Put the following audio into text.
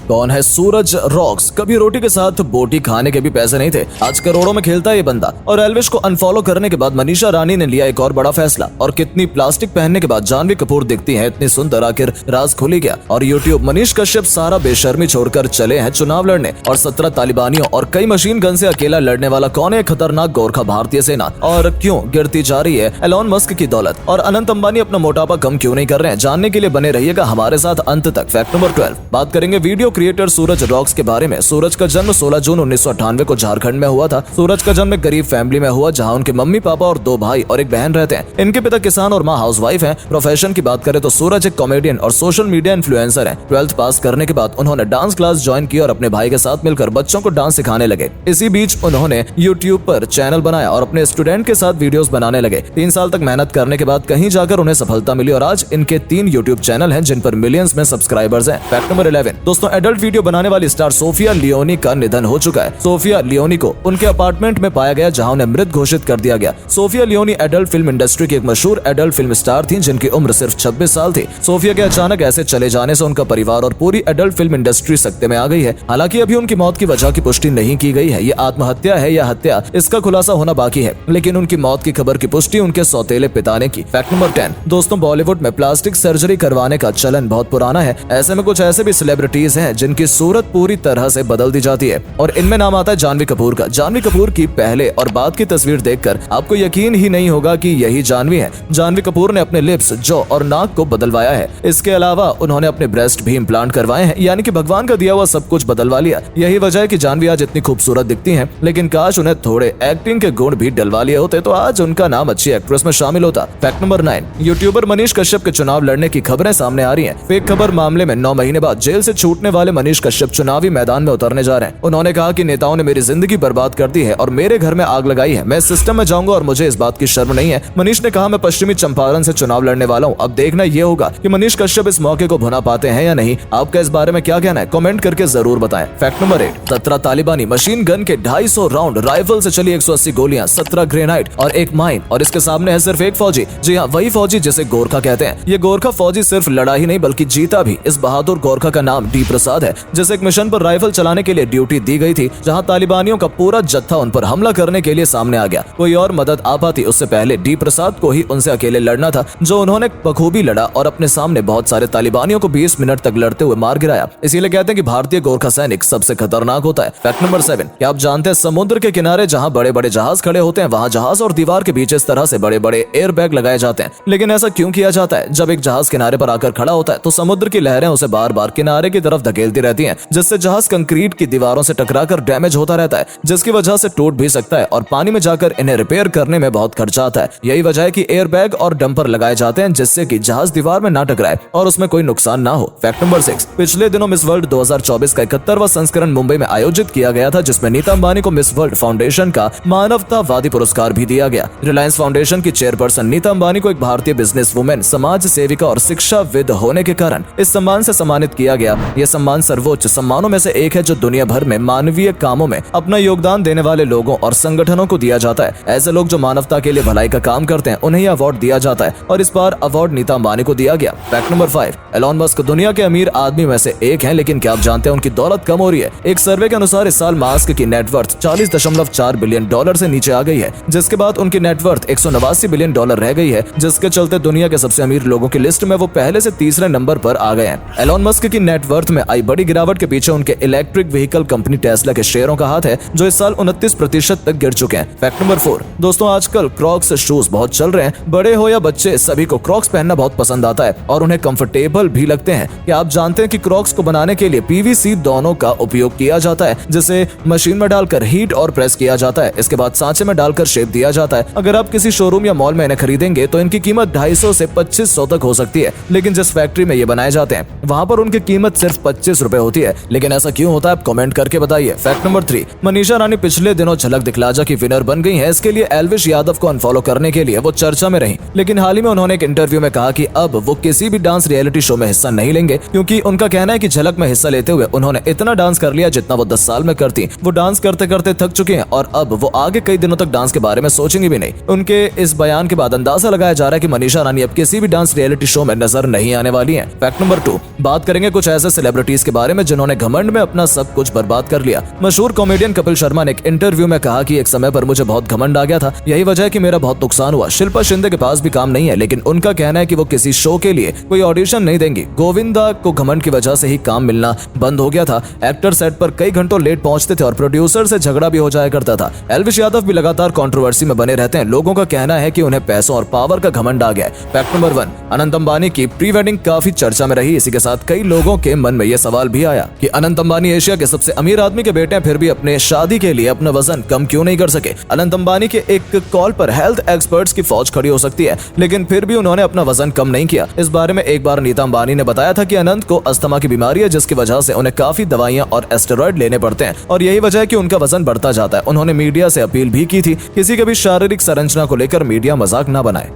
कौन है सूरज रॉक्स? कभी रोटी के साथ बोटी खाने के भी पैसे नहीं थे, आज करोड़ों में खेलता है ये बंदा। और एल्विश को अनफॉलो करने के बाद मनीषा रानी ने लिया एक और बड़ा फैसला। और कितनी प्लास्टिक पहनने के बाद जानवी कपूर दिखती है इतनी सुंदर, आखिर राज खुली गया। और यूट्यूब मनीष कश्यप सारा बेशर्मी छोड़कर चले हैं चुनाव लड़ने। और 17 तालिबानियों और कई मशीन गन से अकेला लड़ने वाला कौन है खतरनाक गोरखा भारतीय सेना? और क्यों गिरती जा रही है एलोन मस्क की दौलत? और अनंत अंबानी अपना मोटापा कम क्यों नहीं कर रहे हैं? जानने के लिए बने रहिएगा हमारे साथ अंत तक। फैक्ट नंबर 12, बात करेंगे वीडियो क्रिएटर सूरज रॉक्स के बारे में। सूरज का जन्म 16 जून 1998 को झारखंड में हुआ था। सूरज का जन्म एक गरीब फैमिली में हुआ जहां उनके मम्मी पापा और 2 भाई और एक बहन रहते हैं। इनके पिता किसान और माँ हाउसवाइफ हैं। प्रोफेशन की बात करें तो सूरज एक कॉमेडियन और सोशल मीडिया इन्फ्लुएंसर हैं। 12th पास करने के बाद उन्होंने डांस क्लास ज्वाइन की और अपने भाई के साथ मिलकर बच्चों को डांस सिखाने लगे। इसी बीच उन्होंने यूट्यूब पर चैनल बनाया और अपने स्टूडेंट के साथ वीडियोस बनाने लगे। 3 साल तक मेहनत करने के बाद कहीं जाकर उन्हें सफलता मिली और आज इनके 3 यूट्यूब चैनल हैं जिन पर मिलियंस में सब्सक्राइबर्स हैं। फैक्ट नंबर 11, दोस्तों एडल्ट वीडियो बनाने वाली स्टार सोफिया लियोनी का निधन हो चुका है। सोफिया लियोनी को उनके अपार्टमेंट में पाया गया जहां उन्हें मृत घोषित कर दिया गया। Sophia Leone adult film industry की एक मशहूर एडल्ट फिल्म स्टार थी जिनकी उम्र सिर्फ 26 साल थी। सोफिया के अचानक ऐसे चले जाने से उनका परिवार और पूरी एडल्ट फिल्म इंडस्ट्री सकते में आ गई है। हालांकि अभी उनकी मौत की वजह की पुष्टि नहीं की गई है। ये आत्महत्या है या हत्या, इसका खुलासा होना बाकी है, लेकिन उनकी मौत की खबर की पुष्टि उनके सौतेले पिता ने की। फैक्ट नंबर 10, दोस्तों बॉलीवुड में प्लास्टिक सर्जरी करवाने का चलन बहुत पुराना है। ऐसे में कुछ ऐसे भी सेलिब्रिटीज हैं जिनकी सूरत पूरी तरह से बदल दी जाती है और इनमें नाम आता है जानवी कपूर का। जानवी कपूर की पहले और बाद की तस्वीर देखकर आपको यकीन ही नहीं होगा कि यही जानवी है। जानवी कपूर ने अपने लिप्स, जॉ और नाक को बदलवाया है। इसके अलावा उन्होंने अपने ब्रेस्ट भी इम्प्लांट करवाए हैं, यानी कि भगवान का दिया हुआ सब कुछ बदलवा लिया। यही वजह है कि जानवी आज इतनी खूबसूरत दिखती हैं, लेकिन काश उन्हें थोड़े एक्टिंग के गुण भी डलवा लिए होते तो आज उनका नाम अच्छी एक्ट्रेस में शामिल होता। Fact number 9, YouTuber Manish Kashyap के चुनाव लड़ने की खबरें सामने आ रही हैं। फेक खबर मामले में 9 महीने बाद जेल से छूटने वाले मनीष कश्यप चुनावी मैदान में उतरने जा रहे हैं। उन्होंने कहा कि नेताओं ने मेरी जिंदगी बर्बाद कर दी है और मेरे घर में आग लगाई है। मैं सिस्टम में जाऊंगा और मुझे इस बात की शर्म नहीं है। मनीष ने कहा, मैं पश्चिमी चंपारण से चुनाव लड़ने वाला हूँ। अब देखना ये होगा कि मनीष कश्यप इस मौके को भुना पाते हैं या नहीं। आपका इस बारे में क्या कहना है? कमेंट करके जरूर बताएं। फैक्ट नंबर 8, 17 तालिबानी मशीन गन के 250 राउंड, राइफल से चली 180 गोलियां, 17 ग्रेनाइड और एक माइन, और इसके सामने है सिर्फ एक फौजी। जी हाँ, वही फौजी जिसे गोरखा कहते हैं। ये गोरखा फौजी सिर्फ लड़ा ही नहीं बल्कि जीता भी। इस बहादुर गोरखा का नाम डी प्रसाद है, जिसे एक मिशन पर राइफल चलाने के लिए ड्यूटी दी गई थी जहां तालिबानियों का पूरा जत्था उन पर हमला करने के लिए सामने आ गया। कोई और मदद आ पाती उससे पहले डी प्रसाद को ही उनसे अकेले लड़ना था, जो उन्होंने बखूबी लड़ा और अपने सामने बहुत सारे तालिबानियों को 20 मिनट तक लड़ते हुए मार गिराया। इसीलिए कहते हैं कि भारतीय गोरखा सैनिक सबसे खतरनाक होता है। फैक्ट नंबर 7, क्या आप जानते हैं समुद्र के किनारे जहां बड़े बड़े जहाज खड़े होते हैं वहां जहाज और दीवार के बीच इस तरह से बड़े बड़े एयर बैग लगाए जाते हैं। लेकिन ऐसा क्यों किया जाता है? जब एक जहाज किनारे पर आकर खड़ा होता है तो समुद्र की लहरें उसे बार बार किनारे की तरफ धकेलती रहती हैं, जिससे जहाज कंक्रीट की दीवारों से टकराकर डैमेज होता रहता है, जिसकी वजह से टूट भी सकता है और पानी में जाकर इन्हें रिपेयर करने में बहुत खर्चा आता है। यही वजह है कि एयर बैग और डंपर लगाए जाते हैं जिससे कि जहाज दीवार में ना टकराए और उसमें कोई नुकसान ना हो। फैक्ट नंबर 6, पिछले दिनों मिस वर्ल्ड 2024 का 71वां संस्करण मुंबई में आयोजित किया गया था, जिसमें नीता अंबानी को मिस वर्ल्ड फाउंडेशन का मानवतावादी पुरस्कार भी दिया गया। रिलायंस फाउंडेशन की चेयरपर्सन नीता अंबानी को एक भारतीय बिजनेस वुमेन, समाज सेविका और शिक्षाविद होने के कारण इस सम्मान से सम्मानित किया गया। यह सम्मान सर्वोच्च सम्मानों में से एक है जो दुनिया भर में मानवीय कामों में अपना योगदान देने वाले लोगों और संगठनों को दिया जाता है। ऐसे लोग जो मानवता के लिए भलाई का काम करते हैं उन्हें यह अवार्ड दिया जाता है और इस बार अवार्ड नीता अंबानी को दिया गया। फैक्ट नंबर 5, एलोन मस्क दुनिया के अमीर आदमी में से एक हैं, लेकिन क्या आप जानते हैं उनकी दौलत कम हो रही है? एक सर्वे के अनुसार इस साल मस्क की नेटवर्थ 40.4 बिलियन डॉलर से नीचे आ गई है, जिसके बाद उनकी नेटवर्थ 189 बिलियन डॉलर रह गई है, जिसके चलते दुनिया के सबसे अमीर लोगों की लिस्ट में वो पहले से तीसरे नंबर पर आ गए हैं। एलोन मस्क की नेटवर्थ में आई बड़ी गिरावट के पीछे उनके इलेक्ट्रिक व्हीकल कंपनी टेस्ला के शेयरों का हाथ है, जो इस साल 29% तक गिर चुके हैं। फैक्ट नंबर 4, दोस्तों आजकल क्रॉक्स शूज बहुत चल रहे हैं। बड़े हो या बच्चे सभी को क्रॉक्स पहनना बहुत पसंद आता है और उन्हें कंफर्टेबल भी लगते हैं। क्या आप जानते हैं कि क्रॉक्स को बनाने के लिए पीवीसी दोनों का उपयोग किया जाता है, जिसे मशीन में डालकर हीट और प्रेस किया जाता है। इसके बाद सांचे में डालकर शेप दिया जाता है। अगर आप किसी शोरूम या मॉल में इन्हें खरीदेंगे तो इनकी कीमत 250 से 2500 तक हो सकती है, लेकिन जिस फैक्ट्री में ये बनाए जाते हैं वहाँ पर उनकी कीमत सिर्फ 25 रुपए होती है। लेकिन ऐसा क्यों होता है? आप कमेंट करके बताइए। फैक्ट नंबर 3, मनीषा रानी पिछले दिनों झलक दिखलाजा की विनर बन गई है। इसके लिए एल्विश यादव को अनफॉलो करने के लिए वो चर्चा में रही, लेकिन हाल ही में उन्होंने एक इंटरव्यू में कहा कि अब वो किसी भी डांस रियलिटी शो में हिस्सा नहीं लेंगे, क्योंकि उनका कहना है कि झलक में हिस्सा लेते हुए उन्होंने इतना डांस कर लिया जितना वो 10 साल में करती। वो डांस करते करते थक चुके हैं और अब वो आगे कई दिनों तक डांस के बारे में सोचेंगे भी नहीं। उनके इस बयान के बाद अंदाजा लगाया जा रहा है कि मनीषा रानी अब किसी भी डांस रियलिटी शो में नजर नहीं आने वाली है। फैक्ट नंबर 2, बात करेंगे कुछ ऐसे सेलिब्रिटीज सेलिब्रिटीज के बारे में जिन्होंने घमंड में अपना सब कुछ बर्बाद कर लिया। मशहूर कॉमेडियन कपिल शर्मा ने एक इंटरव्यू में कहा कि एक समय पर मुझे बहुत घमंड आ गया था, यही वजह है कि मेरा बहुत नुकसान हुआ। शिल्पा शिंदे के पास भी काम नहीं है, लेकिन उनका कहना है कि वो किसी शो के लिए कोई ऑडिशन नहीं देंगी। गोविंदा को घमंड की वजह से ही काम मिलना बंद हो गया था। एक्टर सेट पर कई घंटों लेट पहुंचते थे और प्रोड्यूसर से झगड़ा भी हो जाया करता था। एल्विश यादव भी लगातार कंट्रोवर्सी में बने रहते हैं। लोगों का कहना है कि उन्हें पैसों और पावर का घमंड आ गया है। फैक्ट नंबर 1, अनंत अंबानी की प्री वेडिंग काफी चर्चा में रही। इसी के साथ कई लोगों के मन में यह सवाल भी आया कि अनंत अंबानी एशिया के सबसे अमीर आदमी के बेटे हैं, फिर भी अपने शादी के लिए अपना वजन कम क्यों नहीं कर सके। अनंत अंबानी के एक कॉल पर हेल्थ एक्सपर्ट्स की फौज खड़ी हो सकती है, लेकिन फिर भी उन्होंने अपना वजन कम नहीं किया। इस बारे में एक बार नीता अंबानी ने बताया था कि अनंत को अस्थमा की बीमारी है, जिसकी वजह से उन्हें काफी दवाइयां और एस्टेरॉइड लेने पड़ते हैं और यही वजह है कि उनका वजन बढ़ता जाता है। उन्होंने मीडिया से अपील भी की थी किसी के भी शारीरिक संरचना को लेकर मीडिया मजाक न बनाए।